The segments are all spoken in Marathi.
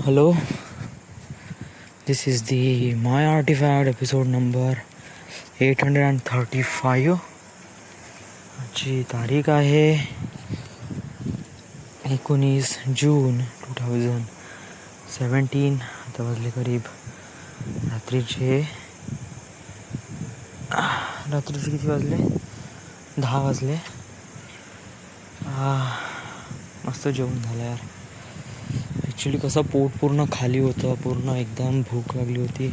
Hello, this is the My Artifact episode number 835. आजची तारीख आहे 19 जून 2017. आता वाजले करीब रात्रीचे किती वाजले? 10 वाजले. मस्त जेवण झालं यार. ॲक्च्युली कसं पोट पूर्ण खाली होतं, पूर्ण एकदम भूक लागली होती.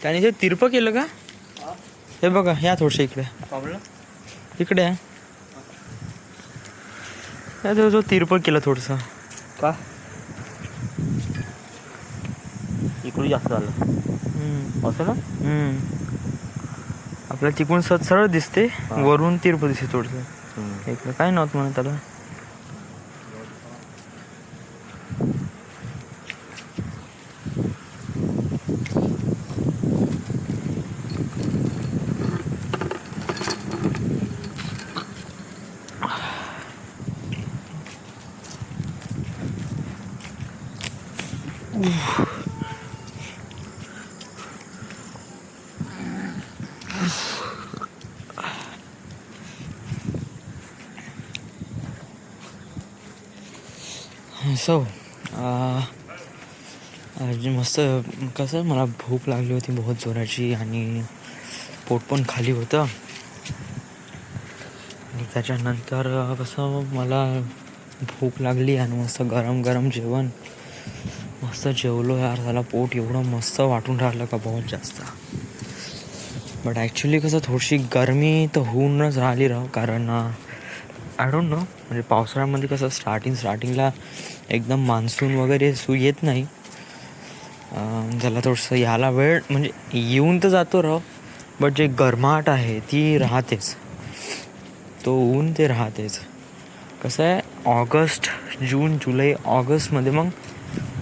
त्याने जे तिरपं केलं का हे बघा, या थोडंसं इकडे या जो तिरपं केलं थोडंसं का इकडे जास्त झालं असं ना. आपल्याला तिकडून सरळ दिसते, वरून तिरपं दिसते थोडंसं. इकडे काय नव्हतं म्हणा त्याला. सो आज मस्त कसं मला भूक लागली होती बहुत जोराची, आणि पोट पण खाली होतं. आणि त्याच्यानंतर कसं मला भूक लागली आणि मस्त गरम गरम जेवण मस्त जेवलो यार. झाला पोट एवढं मस्त वाटून राहिलं का बहुत जास्त. बट ॲक्च्युली कसं थोडीशी गरमी तर होऊनच राहिली कारण आय डोंट नो, म्हणजे पावसाळ्यामध्ये कसं स्टार्टिंगला एकदम मान्सून वगैरे येत नाही. त्याला थोडंसं याला वेळ, म्हणजे येऊन तर जातो बट जे गरमाट आहे ती राहतेच, तो ऊन ते राहतेच. कसं आहे, ऑगस्ट, जून, जुलै, ऑगस्टमध्ये मग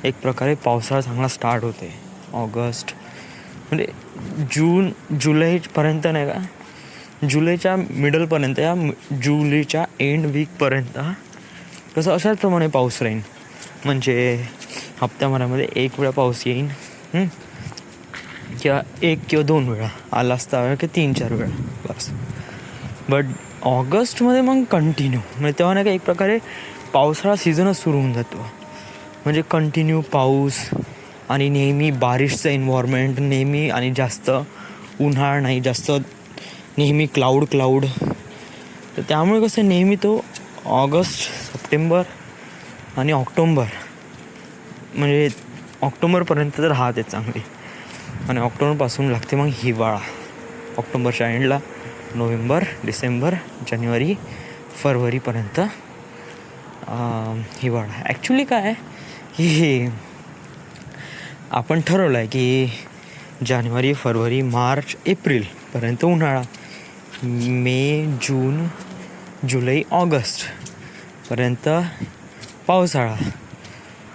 एक प्रकारे पावसाळा चांगला स्टार्ट होते. ऑगस्ट म्हणजे जून जुलैपर्यंत नाही का, जुलैच्या मिडलपर्यंत या जुलैच्या एंड वीकपर्यंत कसं अशाच प्रमाणे पाऊस राहील. म्हणजे हप्त्याभरामध्ये एक वेळा पाऊस येईन, किंवा 1 किंवा 2 वेळा आला असता, की 3-4 वेळा बस. बट ऑगस्टमध्ये मग कंटिन्यू, म्हणजे तेव्हा नाही का एक प्रकारे पावसाळा सीझनच सुरू होऊन जातो. म्हणजे कंटिन्यू पाऊस आणि नेहमी बारिशचं एन्व्हायरमेंट नेहमी, आणि जास्त उन्हाळा नाही, जास्त नेहमी क्लाऊड. तर त्यामुळे कसं नेहमी तो ऑगस्ट, सप्टेंबर आणि ऑक्टोंबर, म्हणजे ऑक्टोबरपर्यंत तर राहते चांगली. आणि ऑक्टोबरपासून लागते मग हिवाळा. ऑक्टोबरच्या एंडला नोव्हेंबर, डिसेंबर, जानेवारी, फरवरीपर्यंत हिवाळा. ॲक्च्युली काय आहे की आपण ठरवलं आहे की जानेवारी, फरवरी, मार्च, एप्रिलपर्यंत उन्हाळा, मे, जून, जुलै, ऑगस्टपर्यंत पावसाळा,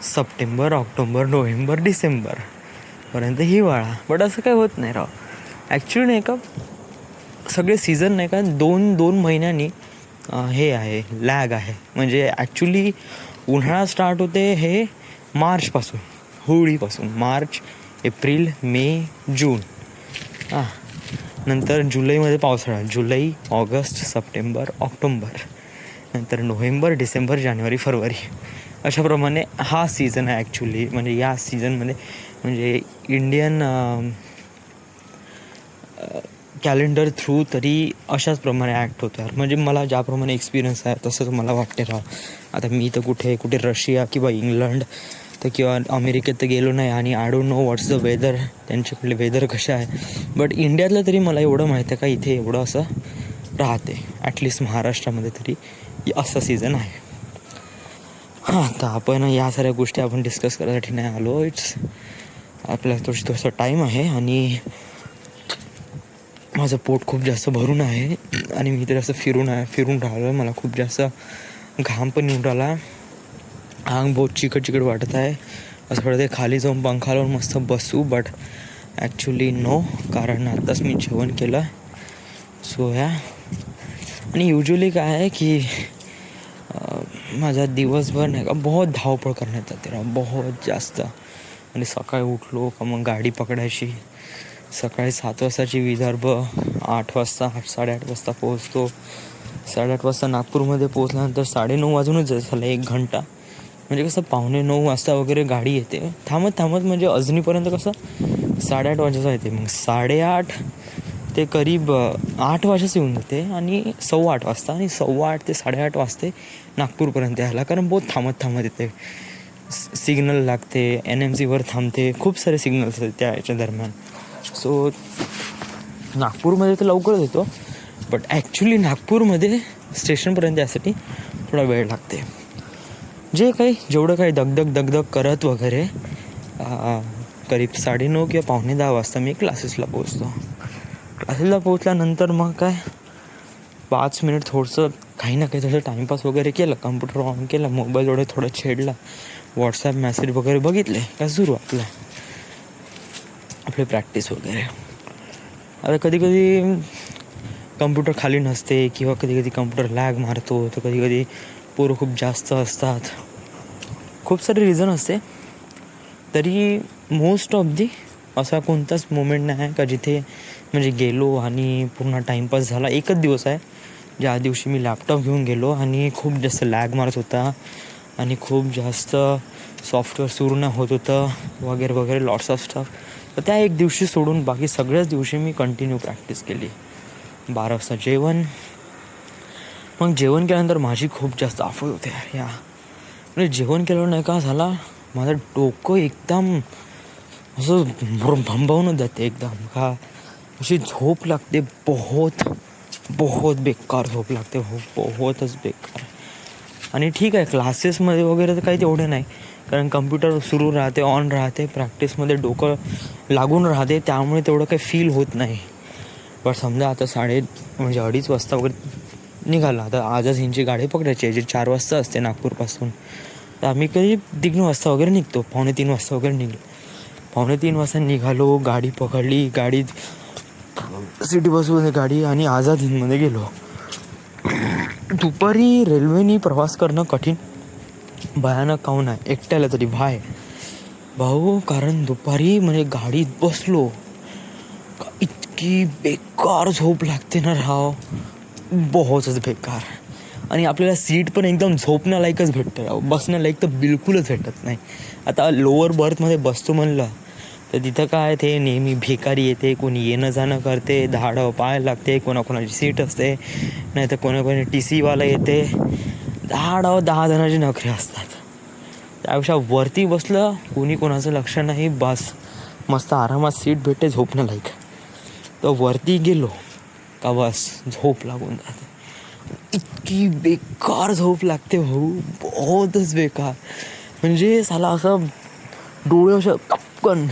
सप्टेंबर, ऑक्टोबर, नोव्हेंबर, डिसेंबरपर्यंत हिवाळा. बट असं काही होत नाही ॲक्च्युली नाही का, सगळे सीझन नाही का 2 महिन्यांनी हे आहे, लॅग आहे. म्हणजे ॲक्च्युली उन्हाळा स्टार्ट होते हे मार्चपासून, होळीपासून. मार्च, एप्रिल, मे, जून, नंतर जुलैमध्ये पावसाळा, जुलै, ऑगस्ट, सप्टेंबर, ऑक्टोंबर, नंतर नोव्हेंबर, डिसेंबर, जानेवारी, फरवरी, अशाप्रमाणे हा सीझन आहे ॲक्च्युली. म्हणजे या सीझनमध्ये म्हणजे इंडियन कॅलेंडर थ्रू तरी अशाच प्रमाणे ॲक्ट होतं यार. म्हणजे मला ज्याप्रमाणे एक्सपिरियन्स आहे तसंच मला वाटते आता मी तर कुठे रशिया किंवा इंग्लंड तर किंवा अमेरिकेत तर गेलो नाही, आणि I don't know what's the weather, त्यांच्याकडले वेदर कशा आहे. बट इंडियातलं तरी मला एवढं माहिती आहे का इथे एवढं असं राहते. ॲटलिस्ट महाराष्ट्रामध्ये तरी असा सीझन आहे. तर आपण या साऱ्या गोष्टी आपण डिस्कस करायसाठी नाही आलो. आपल्याला थोडंसं टाईम आहे, आणि माझं पोट खूप जास्त भरून आहे, आणि मी तर असं फिरून राहिलो आहे. मला खूप जास्त घाम पण येऊन राहिला, अंग बहुत चिकट वाटत आहे. असं वाटतं खाली जाऊन पंखा लावून मस्त बसू, बट ॲक्च्युली नो, कारण आत्ताच मी जेवण केलं. सो आणि युजली काय आहे की माझा दिवसभर नाही का बहुत धावपळ करण्यात जाते राव, बहुत जास्त. आणि सकाळी उठलो का मग गाडी पकडायची. सकाळी 7 वाजताची विदर्भ, 8 वाजता 8:30 वाजता पोहोचतो. 8:30 वाजता नागपूरमध्ये पोहोचल्यानंतर 9:30 वाजूनच झालं, 1 घंटा. म्हणजे कसं 8:45 वाजता वगैरे गाडी येते, थांबत थांबत म्हणजे अजनीपर्यंत कसं 8:30 वाजेचा येते. मग 8:30 ते करीब 8 वाजेच येऊन जाते आणि 8:15 वाजता, आणि 8:15 ते 8:30 वाजते नागपूरपर्यंत यायला. कारण बहुत थांबत येते, सिग्नल लागते, NMCवर थांबते, खूप सारे सिग्नल्स आहेत त्या याच्या दरम्यान. सो नागपूरमध्ये तर लवकरच येतो, बट ॲक्च्युली नागपूरमध्ये स्टेशनपर्यंत यासाठी थोडा वेळ लागते. जेवढं काही दगदग करत वगैरे करीब 9:30 किंवा 9:45 वाजता मी क्लासेसला पोचतो. क्लासेसला पोचल्यानंतर मग काय 5 मिनिट थोडंसं काही ना काही तसं टाईमपास वगैरे केलं, कम्प्युटर ऑन केला, मोबाईल थोडं छेडला, व्हॉट्सॲप मेसेज वगैरे बघितले का सुरू आपली प्रॅक्टिस वगैरे. आता कधी कम्प्युटर खाली नसते किंवा कधी कम्प्युटर लॅग मारतो, तर कधी पोरं खूप जास्त असतात, खूप सारे रिझन असते. तरी मोस्ट ऑफ दी असा कोणताच मोमेंट नाही आहे का जिथे म्हणजे गेलो आणि पूर्ण टाईमपास झाला. एकच दिवस आहे ज्या दिवशी मी लॅपटॉप घेऊन गेलो आणि खूप जास्त लॅग मारत होता आणि खूप जास्त सॉफ्टवेअर सुरू नाही होत होतं वगैरे लॉट्स ऑफ स्टफ. तर त्या एक दिवशी सोडून बाकी सगळ्याच दिवशी मी कंटिन्यू प्रॅक्टिस केली. 12 वाजता जेवण. मग जेवण केल्यानंतर माझी खूप जास्त आफत होते या. म्हणजे जेवण केल्यावर नाही का झाला, माझं डोकं एकदम असं भंबावून जाते एकदम, का अशी झोप लागते, बहुत बेकार झोप लागते, बहुतच बेकार. आणि ठीक आहे, क्लासेसमध्ये वगैरे तर काही तेवढे नाही, कारण कम्प्युटर सुरू राहते, ऑन राहते, प्रॅक्टिसमध्ये डोकं लागून राहते, त्यामुळे तेवढं काही फील होत नाही. पण समजा आता 2:30 वाजता वगैरे निघाला, आता आजच ह्यांची गाडी पकडायची आहे जी 4 वाजता असते नागपूरपासून. तर आम्ही कधी 3 वाजता वगैरे निघतो, 2:45 वाजता वगैरे निघलो. 2:45 वाजता निघालो, गाडी पकडली, गाडीत सिटी बसमध्ये गाडी आणि आझाद हिंदमध्ये गेलो. दुपारी रेल्वेने प्रवास करणं कठीण भयानक काहून आहे एकट्याला तरी भाऊ, कारण दुपारी म्हणजे गाडीत बसलो इतकी बेकार झोप लागते ना राव, बहुतच बेकार. आणि आपल्याला सीट पण एकदम झोपण्यालायकच भेटतं राव, बसण्यालायक तर बिलकुलच भेटत नाही. आता लोअर बर्थमध्ये बसतो म्हणलं तर तिथं काय ते नेहमी भिकारी येते, कोणी येणं जाणं करते, धाडं पाहायला लागते, कोणाकोणाची सीट असते, नाही तर कोणी TCवाला येते, 10 जणांची नखरे असतात. त्यापेक्षा वरती बसलं, कोणी कोणाचं लक्ष नाही, बस मस्त आरामात सीट भेटते झोपण्यालायक. तर वरती गेलो का बस झोप लागून जाते, इतकी बेकार झोप लागते भाऊ, बहुतच बेकार. म्हणजे साला असं डोळे असं कपकन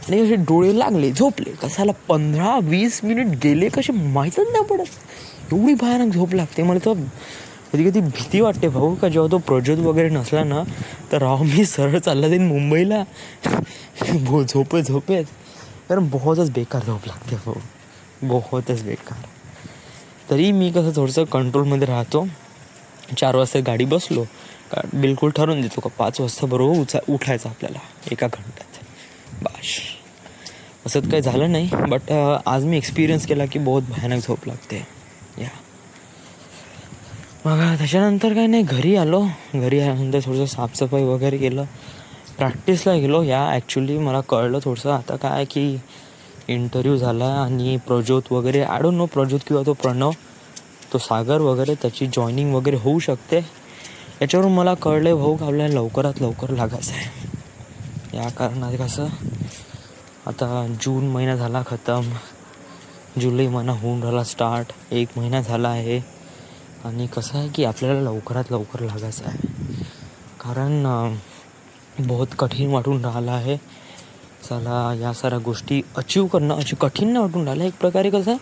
आणि असे डोळे लागले, झोपले कसाला 15-20 मिनिट गेले कसे माहीतच नाही पडत, एवढी भयानक झोप लागते. मला तर कधी भीती वाटते भाऊ, का जेव्हा तो प्रोजेक्ट वगैरे नसला ना तर राव मी सरळ चालला जाईन मुंबईला झोपेत, कारण बहुतच बेकार झोप लागते भाऊ, बहुतच बेकार. तरी मी कसं थोडंसं कंट्रोलमध्ये राहतो. 4 वाजता गाडी बसलो का बिलकुल ठरवून देतो का 5 वाजता बरोबर उठायचं आपल्याला 1 घंट्यात बाश. असं काही झालं नाही, बट आज मी एक्सपिरियन्स केला की बहुत भयानक झोप लागते या. मग त्याच्यानंतर काही नाही, घरी आल्यानंतर थोडंसं साफसफाई वगैरे केलं, प्रॅक्टिसला गेलो. ॲक्च्युली मला कळलं थोडंसं आता काय की इंटरव्ह्यू झाला आणि प्रज्योत वगैरे डोंट नो प्रज्योत किंवा तो प्रणव, तो सागर वगैरे त्याची जॉईनिंग वगैरे होऊ शकते. याच्यावरून मला कळलं भाऊ का आपल्याला लवकरात लवकर लागायचं आहे. या कारणात कसं आता जून महिना झाला खतम, जुलै महिना होऊन राहिला स्टार्ट, 1 महिना झाला आहे. आणि कसं आहे की आपल्याला लवकरात लवकर लागायचं आहे, कारण बहुत कठीण वाटून राहिलं आहे. चला या साऱ्या गोष्टी अचीव करणं कठीण नाही वाटून राहिलं. एक प्रकारे कसं आहे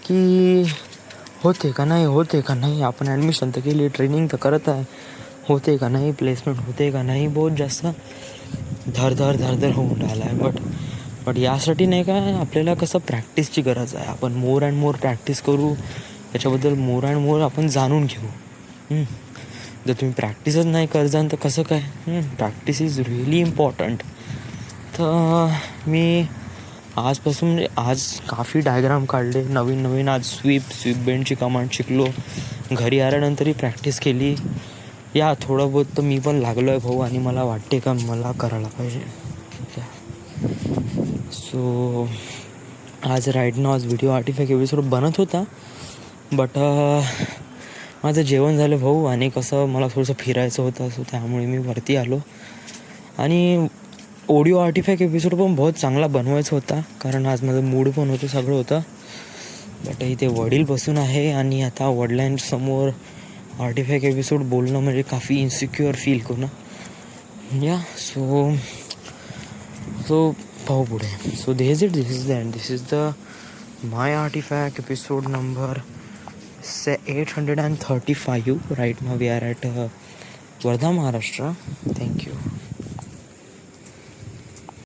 की होते का नाही, आपण ॲडमिशन तर केली, ट्रेनिंग तर करत आहे, होते का नाही, प्लेसमेंट होते का नाही, बहुत जास्त धर होऊन राहिला आहे. बट यासाठी नाही का आपल्याला कसं प्रॅक्टिसची गरज आहे. आपण मोर अँड मोर प्रॅक्टिस करू त्याच्याबद्दल मोर अँड मोर आपण जाणून घेऊ. जर तुम्ही प्रॅक्टिसच नाही करजान तर कसं काय? Practice is really important. तर मी आजपासून म्हणजे आज काफी डायग्राम काढले नवीन. आज स्वीप बेंडची कमांड शिकलो. घरी आल्यानंतरही प्रॅक्टिस केली. या थोडं बहुत तर मी पण लागलो आहे भाऊ, आणि मला वाटते का मला करायला पाहिजे. ठीक आहे. सो आज आज व्हिडिओ आर्टिफॅक्ट एपिसोड बनत होता, बट माझं जेवण झालं भाऊ, आणि कसं मला थोडंसं फिरायचं होतं, सो त्यामुळे मी वरती आलो. आणि ऑडिओ आर्टिफॅक्ट एपिसोड पण बहुत चांगला बनवायचा होता, कारण आज माझं मूड पण होतं, सगळं होतं. बट इथे वडील बसून आहे, आणि आता वडिलांसमोर आर्टिफॅक्ट एपिसोड बोलणं म्हणजे काफी इन्सिक्युअर फील करणं. या सो पाहू पुढे. So this is the my artefact episode number 835. Right now we are at Wardha, Maharashtra. Thank you.